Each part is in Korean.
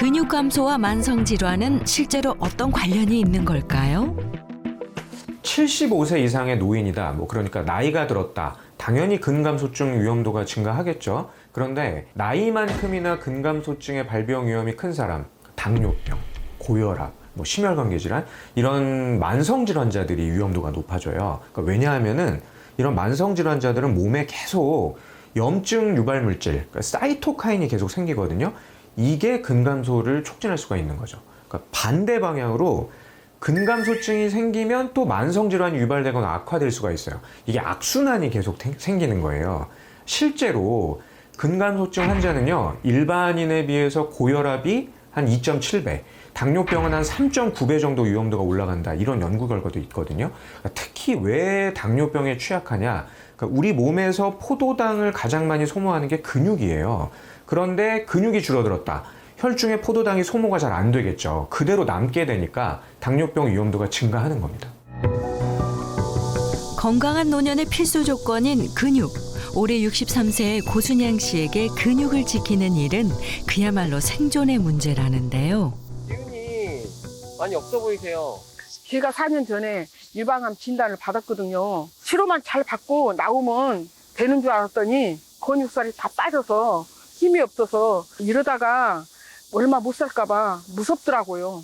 근육 감소와 만성 질환은 실제로 어떤 관련이 있는 걸까요? 75세 이상의 노인이다. 그러니까 나이가 들었다. 당연히 근감소증 위험도가 증가하겠죠. 그런데 나이만큼이나 근감소증의 발병 위험이 큰 사람, 당뇨병, 고혈압, 심혈관계 질환 이런 만성 질환자들이 위험도가 높아져요. 그러니까 왜냐하면은 이런 만성 질환자들은 몸에 계속 염증 유발 물질, 그러니까 사이토카인이 계속 생기거든요. 이게 근감소를 촉진할 수가 있는 거죠. 그러니까 반대 방향으로 근감소증이 생기면 또 만성 질환이 유발되거나 악화될 수가 있어요. 이게 악순환이 계속 생기는 거예요. 실제로 근감소증 환자는요, 일반인에 비해서 고혈압이 한 2.7배, 당뇨병은 한 3.9배 정도 위험도가 올라간다. 이런 연구 결과도 있거든요. 특히 왜 당뇨병에 취약하냐? 그러니까 우리 몸에서 포도당을 가장 많이 소모하는 게 근육이에요. 그런데 근육이 줄어들었다. 혈중에 포도당이 소모가 잘 안 되겠죠. 그대로 남게 되니까 당뇨병 위험도가 증가하는 겁니다. 건강한 노년의 필수 조건인 근육. 올해 63세의 고순양 씨에게 근육을 지키는 일은 그야말로 생존의 문제라는데요. 기운이 많이 없어 보이세요. 제가 4년 전에 유방암 진단을 받았거든요. 치료만 잘 받고 나오면 되는 줄 알았더니 근육살이 다 빠져서 힘이 없어서 이러다가 얼마 못 살까 봐 무섭더라고요.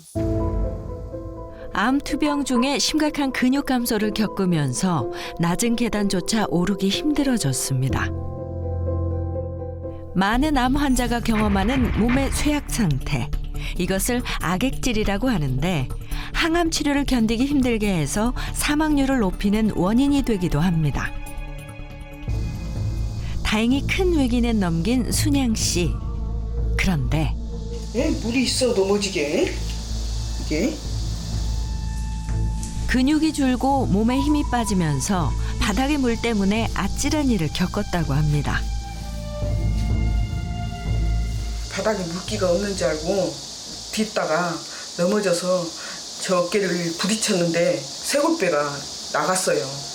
암 투병 중에 심각한 근육 감소를 겪으면서 낮은 계단조차 오르기 힘들어졌습니다. 많은 암 환자가 경험하는 몸의 쇠약 상태. 이것을 악액질이라고 하는데 항암 치료를 견디기 힘들게 해서 사망률을 높이는 원인이 되기도 합니다. 다행히 큰 위기는 넘긴 순양 씨. 그런데 물이 있어 넘어지게 이게 근육이 줄고 몸에 힘이 빠지면서 바닥의 물 때문에 아찔한 일을 겪었다고 합니다. 바닥에 물기가 없는 줄 알고 딛다가 넘어져서 저 어깨를 부딪혔는데 쇄골뼈가 나갔어요.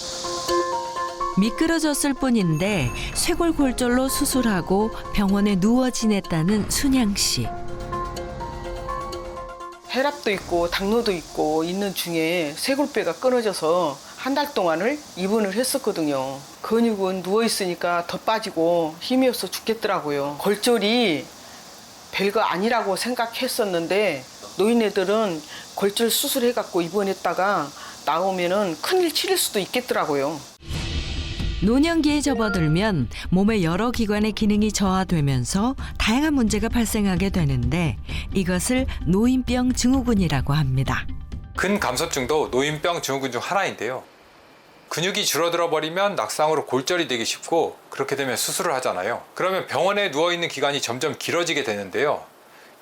미끄러졌을 뿐인데 쇄골 골절로 수술하고 병원에 누워 지냈다는 순양 씨. 혈압도 있고 당뇨도 있고 있는 중에 쇄골뼈가 끊어져서 한 달 동안을 입원을 했었거든요. 근육은 누워 있으니까 더 빠지고 힘이 없어 죽겠더라고요. 골절이 별거 아니라고 생각했었는데 노인네들은 골절 수술해갖고 입원했다가 나오면은 큰일 치를 수도 있겠더라고요. 노년기에 접어들면 몸의 여러 기관의 기능이 저하되면서 다양한 문제가 발생하게 되는데 이것을 노인병 증후군이라고 합니다. 근감소증도 노인병 증후군 중 하나인데요. 근육이 줄어들어 버리면 낙상으로 골절이 되기 쉽고 그렇게 되면 수술을 하잖아요. 그러면 병원에 누워있는 기간이 점점 길어지게 되는데요.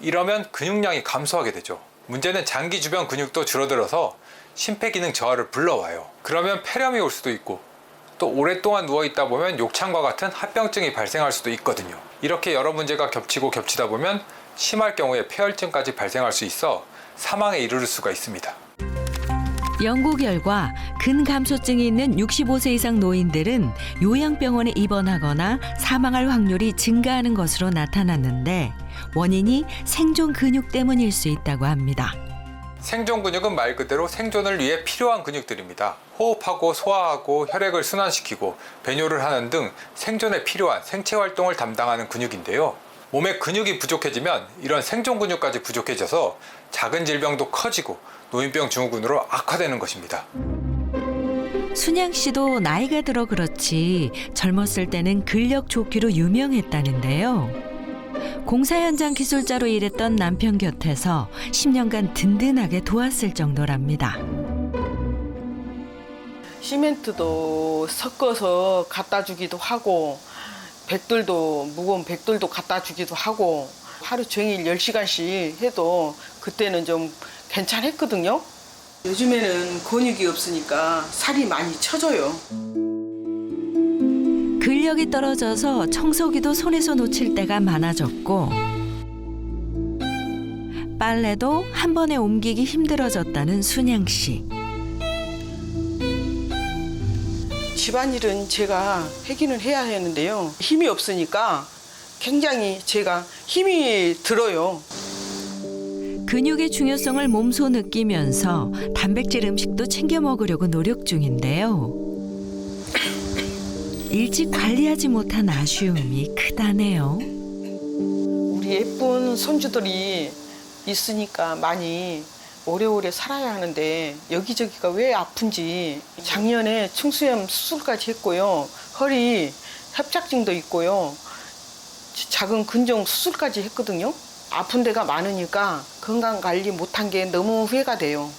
이러면 근육량이 감소하게 되죠. 문제는 장기 주변 근육도 줄어들어서 심폐기능 저하를 불러와요. 그러면 폐렴이 올 수도 있고 또 오랫동안 누워있다 보면 욕창과 같은 합병증이 발생할 수도 있거든요. 이렇게 여러 문제가 겹치고 겹치다 보면 심할 경우에 폐혈증까지 발생할 수 있어 사망에 이르를 수가 있습니다. 연구 결과 근감소증이 있는 65세 이상 노인들은 요양병원에 입원하거나 사망할 확률이 증가하는 것으로 나타났는데 원인이 생존 근육 때문일 수 있다고 합니다. 생존 근육은 말 그대로 생존을 위해 필요한 근육들입니다. 호흡하고 소화하고 혈액을 순환시키고 배뇨를 하는 등 생존에 필요한 생체 활동을 담당하는 근육인데요. 몸에 근육이 부족해지면 이런 생존 근육까지 부족해져서 작은 질병도 커지고 노인병 증후군으로 악화되는 것입니다. 순양 씨도 나이가 들어 그렇지 젊었을 때는 근력 좋기로 유명했다는데요. 공사 현장 기술자로 일했던 남편 곁에서 10년간 든든하게 도왔을 정도랍니다. 시멘트도 섞어서 갖다 주기도 하고 백돌도 무거운 백돌도 갖다 주기도 하고 하루 종일 10시간씩 해도 그때는 좀 괜찮았거든요. 요즘에는 근육이 없으니까 살이 많이 처져요. 근력이 떨어져서 청소기도 손에서 놓칠 때가 많아졌고 빨래도 한 번에 옮기기 힘들어졌다는 순양 씨. 집안일은 제가 하기는 해야 하는데요. 힘이 없으니까 굉장히 제가 힘이 들어요. 근육의 중요성을 몸소 느끼면서 단백질 음식도 챙겨 먹으려고 노력 중인데요. 일찍 관리하지 못한 아쉬움이 크다네요. 우리 예쁜 손주들이 있으니까 많이 오래오래 살아야 하는데 여기저기가 왜 아픈지 작년에 충수염 수술까지 했고요. 허리 협착증도 있고요. 작은 근종 수술까지 했거든요. 아픈 데가 많으니까 건강 관리 못한 게 너무 후회가 돼요.